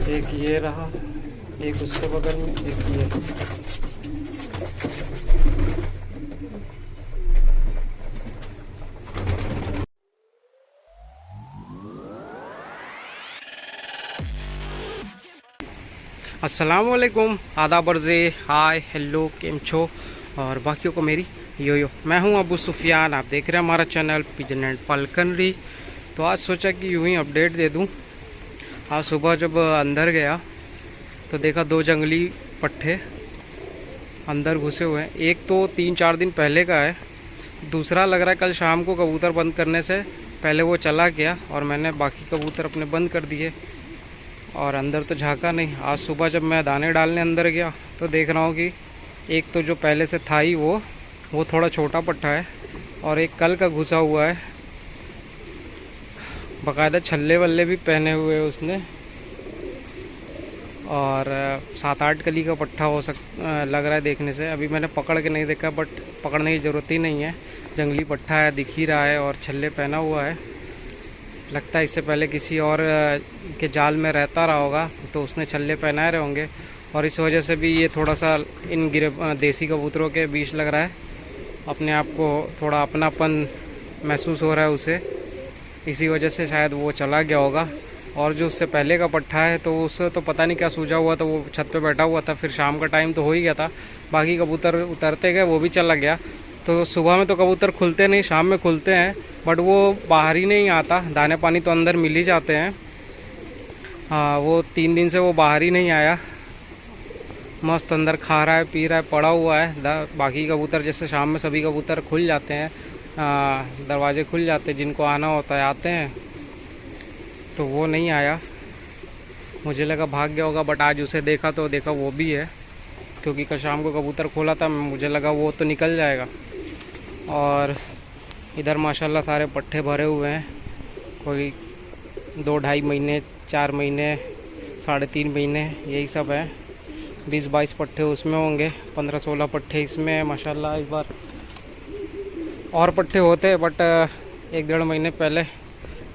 एक ये रहा, एक उसके बगल में, एक ये। अस्सलाम वालेकुम, आदाब अर्ज़े, हाय हेलो केम छो और बाकियों को मेरी यो। मैं हूं अबू सुफियान, आप देख रहे हैं हमारा चैनल पिजन एंड फाल्कनरी। तो आज सोचा कि यूं ही अपडेट दे दूं। आज सुबह जब अंदर गया तो देखा 2 जंगली पट्ठे अंदर घुसे हुए हैं। एक तो 3-4 दिन पहले का है, दूसरा लग रहा है कल शाम को कबूतर बंद करने से पहले वो चला गया और मैंने बाकी कबूतर अपने बंद कर दिए और अंदर तो झांका नहीं। आज सुबह जब मैं दाने डालने अंदर गया तो देख रहा हूँ कि एक तो जो पहले से था ही वो थोड़ा छोटा पट्ठा है और एक कल का घुसा हुआ है। बाकायदा छल्ले वल्ले भी पहने हुए उसने और 7-8 कली का पट्ठा लग रहा है देखने से। अभी मैंने पकड़ के नहीं देखा, बट पकड़ने की ज़रूरत ही नहीं है, जंगली पट्ठा है, दिख ही रहा है और छल्ले पहना हुआ है। लगता है इससे पहले किसी और के जाल में रहता रहा होगा तो उसने छल्ले पहनाए रहे होंगे और इस वजह से भी ये थोड़ा सा इन देसी कबूतरों के बीच लग रहा है। अपने आप को थोड़ा अपनापन महसूस हो रहा है उसे, इसी वजह से शायद वो चला गया होगा। और जो उससे पहले का पट्ठा है तो उससे तो पता नहीं क्या सूझा हुआ था, वो छत पे बैठा हुआ था। फिर शाम का टाइम तो हो ही गया था, बाकी कबूतर उतरते गए, वो भी चला गया। तो सुबह में तो कबूतर खुलते नहीं, शाम में खुलते हैं, बट वो बाहर ही नहीं आता। दाने पानी तो अंदर मिल ही जाते हैं। हाँ, वो 3 दिन से वो बाहर ही नहीं आया, मस्त अंदर खा रहा है, पी रहा है, पड़ा हुआ है। बाकी कबूतर जैसे शाम में सभी कबूतर खुल जाते हैं, दरवाजे खुल जाते हैं, जिनको आना होता है आते हैं, तो वो नहीं आया। मुझे लगा भाग गया होगा, बट आज उसे देखा तो देखा वो भी है, क्योंकि कल शाम को कबूतर खोला था, मुझे लगा वो तो निकल जाएगा। और इधर माशाल्लाह सारे पट्ठे भरे हुए हैं, कोई 2-2.5 महीने, 4 महीने, 3.5 महीने, यही सब है। 20-22 पट्ठे उसमें होंगे, 15-16 पट्ठे इसमें है माशाल्लाह। इस बार और पट्ठे होते, बट 1-1.5 महीने पहले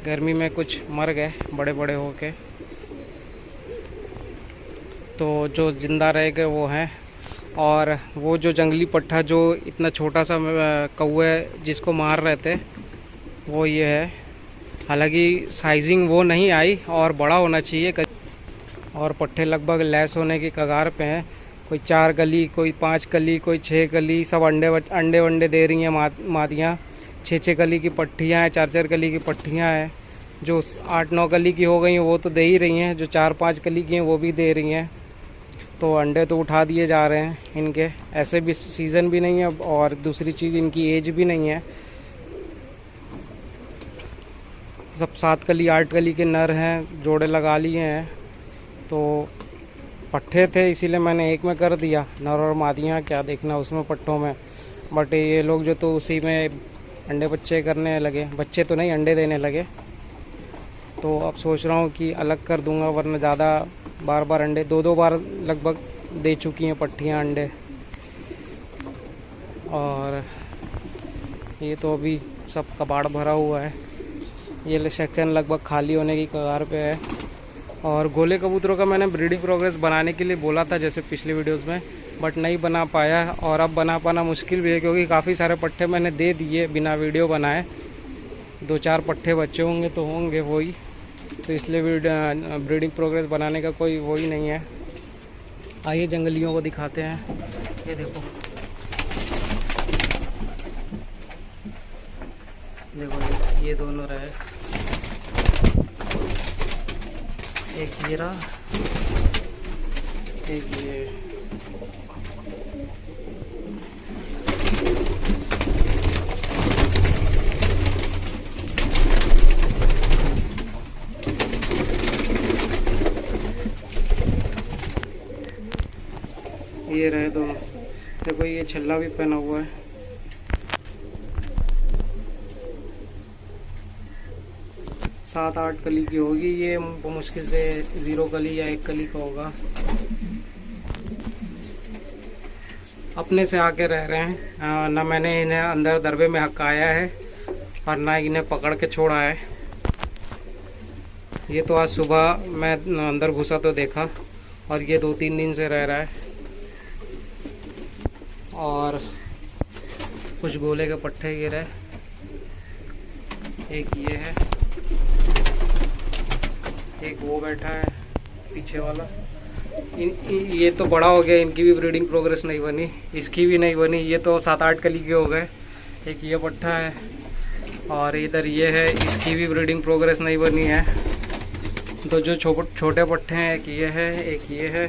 गर्मी में कुछ मर गए बड़े बड़े होके, तो जो ज़िंदा रह गए वो हैं। और वो जो जंगली पट्ठा जो इतना छोटा सा कौवे जिसको मार रहे थे वो ये है। हालांकि साइजिंग वो नहीं आई और बड़ा होना चाहिए, और पट्ठे लगभग लैस होने की कगार पे हैं। कोई 4 कली, कोई 5 कली, कोई 6 कली, सब अंडे वंडे दे रही हैं मादियाँ। 6-6 कली की पट्ठियाँ हैं, 4-4 कली की पट्ठियाँ हैं। जो 8-9 कली की हो गई हैं वो तो दे ही रही हैं, जो 4-5 कली की हैं वो भी दे रही हैं। तो अंडे तो उठा दिए जा रहे हैं इनके, ऐसे भी सीज़न भी नहीं है और दूसरी चीज़ इनकी एज भी नहीं है। सब 7 कली 8 कली के नर हैं, जोड़े लगा लिए हैं। तो पट्ठे थे इसीलिए मैंने एक में कर दिया, नर और मादियाँ क्या देखना उसमें पट्ठों में। बट ये लोग जो तो उसी में अंडे बच्चे करने लगे, बच्चे तो नहीं अंडे देने लगे। तो अब सोच रहा हूँ कि अलग कर दूंगा, वरना ज़्यादा बार अंडे 2-2 बार लगभग दे चुकी हैं पट्ठियाँ अंडे। और ये तो अभी सब कबाड़ भरा हुआ है, ये सेक्शन लगभग खाली होने की कगार पे है। और गोले कबूतरों का मैंने ब्रीडिंग प्रोग्रेस बनाने के लिए बोला था जैसे पिछले वीडियोस में, बट नहीं बना पाया और अब बना पाना मुश्किल भी है, क्योंकि काफ़ी सारे पट्ठे मैंने दे दिए बिना वीडियो बनाए। 2-4 पट्ठे बच्चे होंगे तो होंगे वही, तो इसलिए ब्रीडिंग प्रोग्रेस बनाने का कोई वो ही नहीं है। आइए जंगलियों को दिखाते हैं। ये देखो देखो, ये दोनों रहे, एक ये रहा, एक ये। ये रहे दोनों, देखो ये छल्ला भी पहना हुआ है। सात 8 कली की होगी ये, मुश्किल से 0 कली या 1 कली का होगा। अपने से आके रह रहे हैं, ना मैंने इन्हें अंदर दरबे में हकाया है और ना इन्हें पकड़ के छोड़ा है। ये तो आज सुबह मैं अंदर घुसा तो देखा, और ये 2-3 दिन से रह रहा है। और कुछ गोले के पट्टे गिरे, एक ये है, एक वो बैठा है पीछे वाला। ये तो बड़ा हो गया, इनकी भी ब्रीडिंग प्रोग्रेस नहीं बनी, इसकी भी नहीं बनी। ये तो 7-8 कली के हो गए। एक ये पट्ठा है, और इधर ये है, इसकी भी ब्रीडिंग प्रोग्रेस नहीं बनी है। तो जो छोटे पट्टे हैं, एक ये है, एक ये है,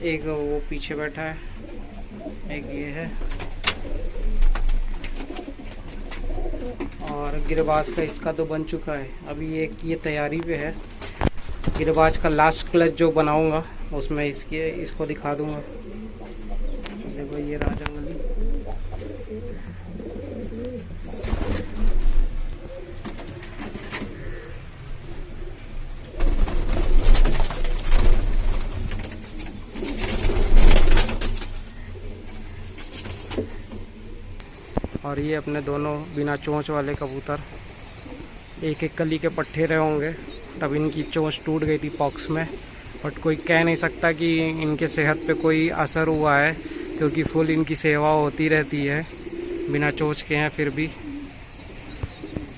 एक वो पीछे बैठा है, एक ये है। और गिरबाज का इसका तो बन चुका है, अभी एक ये तैयारी पे है। गिरबाज का लास्ट क्लच जो बनाऊंगा उसमें इसको दिखा दूंगा। देखो ये रहा जंगली। और ये अपने दोनों बिना चोंच वाले कबूतर, एक कली के पट्टे रहे होंगे, तब इनकी चोंच टूट गई थी पॉक्स में। बट कोई कह नहीं सकता कि इनके सेहत पे कोई असर हुआ है, क्योंकि फुल इनकी सेवा होती रहती है। बिना चोंच के हैं फिर भी,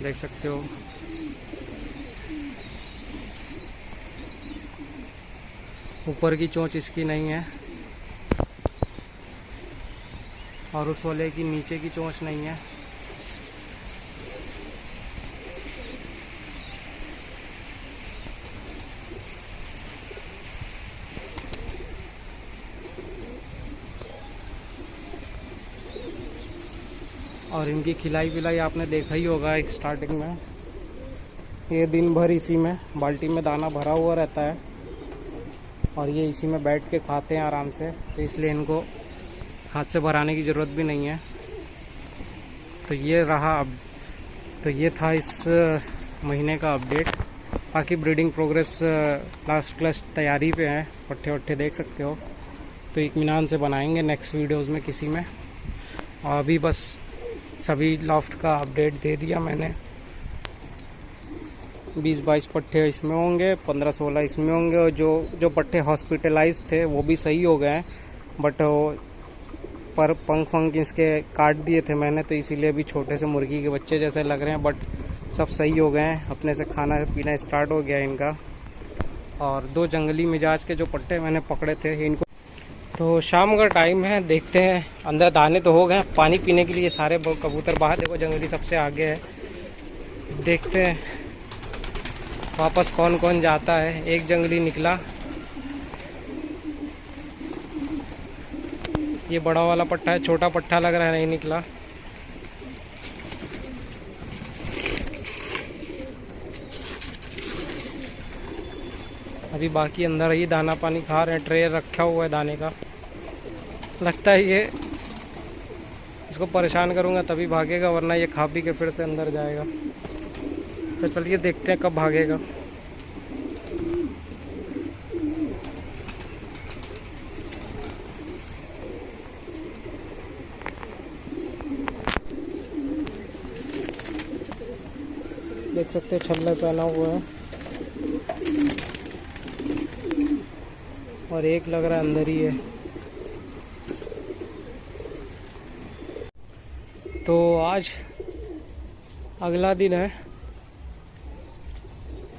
देख सकते हो। ऊपर की चोंच इसकी नहीं है, और उस वाले की नीचे की चोंच नहीं है। और इनकी खिलाई पिलाई आपने देखा ही होगा एक स्टार्टिंग में। ये दिन भर इसी में बाल्टी में दाना भरा हुआ रहता है, और ये इसी में बैठ के खाते हैं आराम से, तो इसलिए इनको हाथ से भराने की ज़रूरत भी नहीं है। तो ये रहा अब, तो ये था इस महीने का अपडेट। बाकी ब्रीडिंग प्रोग्रेस लास्ट क्लच तैयारी पे है, पट्टे वट्टे देख सकते हो। तो इत्मीनान से बनाएंगे नेक्स्ट वीडियोस में किसी में। और अभी बस सभी लॉफ्ट का अपडेट दे दिया मैंने। 20-22 पट्टे इसमें होंगे, 15-16 इसमें होंगे, और जो पट्टे हॉस्पिटलाइज थे वो भी सही हो गए हैं। बट पर पंख वंख इसके काट दिए थे मैंने, तो इसीलिए अभी छोटे से मुर्गी के बच्चे जैसे लग रहे हैं। बट सब सही हो गए हैं, अपने से खाना पीना स्टार्ट हो गया इनका। और 2 जंगली मिजाज के जो पट्टे मैंने पकड़े थे इनको। तो शाम का टाइम है, देखते हैं। अंदर दाने तो हो गए, पानी पीने के लिए सारे कबूतर बाहर। देखो जंगली सबसे आगे है, देखते हैं वापस कौन कौन जाता है। एक जंगली निकला, ये बड़ा वाला पट्टा है, छोटा पट्टा लग रहा है नहीं निकला। अभी बाकी अंदर ही दाना पानी खा रहे हैं, ट्रे रखा हुआ है दाने का। लगता है ये इसको परेशान करूंगा तभी भागेगा, वरना ये खा पी के फिर से अंदर जाएगा। तो चलिए देखते हैं कब भागेगा। देख सकते हैं छल्ले पहना हुआ है, और एक लग रहा है अंदर ही है। तो आज अगला दिन है,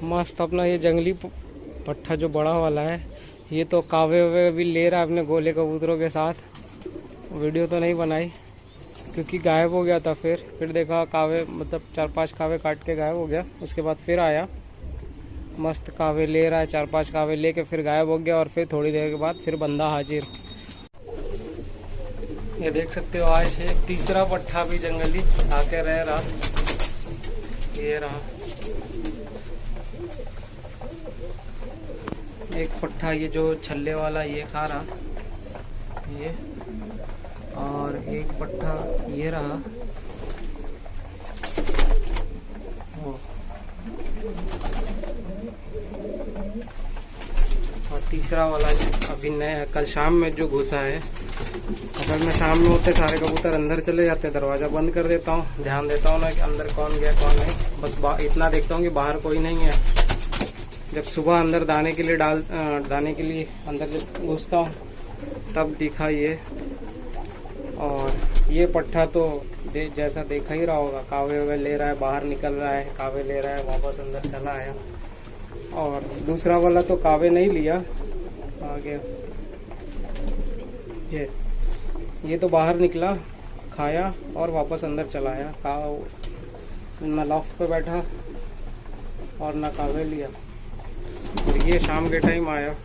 मस्त अपना ये जंगली पट्ठा जो बड़ा वाला है, ये तो कावे वावे भी ले रहा है अपने गोले कबूतरों के साथ। वीडियो तो नहीं बनाई क्योंकि गायब हो गया था। फिर देखा कावे, मतलब 4-5 कावे काट के गायब हो गया। उसके बाद फिर आया, मस्त कावे ले रहा है, 4-5 कावे लेके फिर गायब हो गया। और फिर थोड़ी देर के बाद फिर बंदा हाजिर। ये देख सकते हो आज एक तीसरा पट्ठा भी जंगली आके रह रहा। ये रहा एक पट्ठा, ये जो छल्ले वाला ये खा रहा ये, और एक पट्ठा ये रहा वो, और तीसरा वाला अभी नया कल शाम में जो घुसा है। अगर मैं शाम में होते सारे कबूतर अंदर चले जाते, दरवाज़ा बंद कर देता हूँ, ध्यान देता हूँ ना कि अंदर कौन गया कौन नहीं। बस इतना देखता हूँ कि बाहर कोई नहीं है। जब सुबह अंदर दाने के लिए अंदर जब घुसता हूँ तब दिखा ये। और ये पट्ठा तो जैसा देखा ही रहा होगा, कावे वावे ले रहा है, बाहर निकल रहा है, कावे ले रहा है, वापस अंदर चला आया। और दूसरा वाला तो कावे नहीं लिया, आगे ये तो बाहर निकला, खाया और वापस अंदर चला आया। ना लॉफ्ट पे बैठा और ना कावे लिया। और ये शाम के टाइम आया।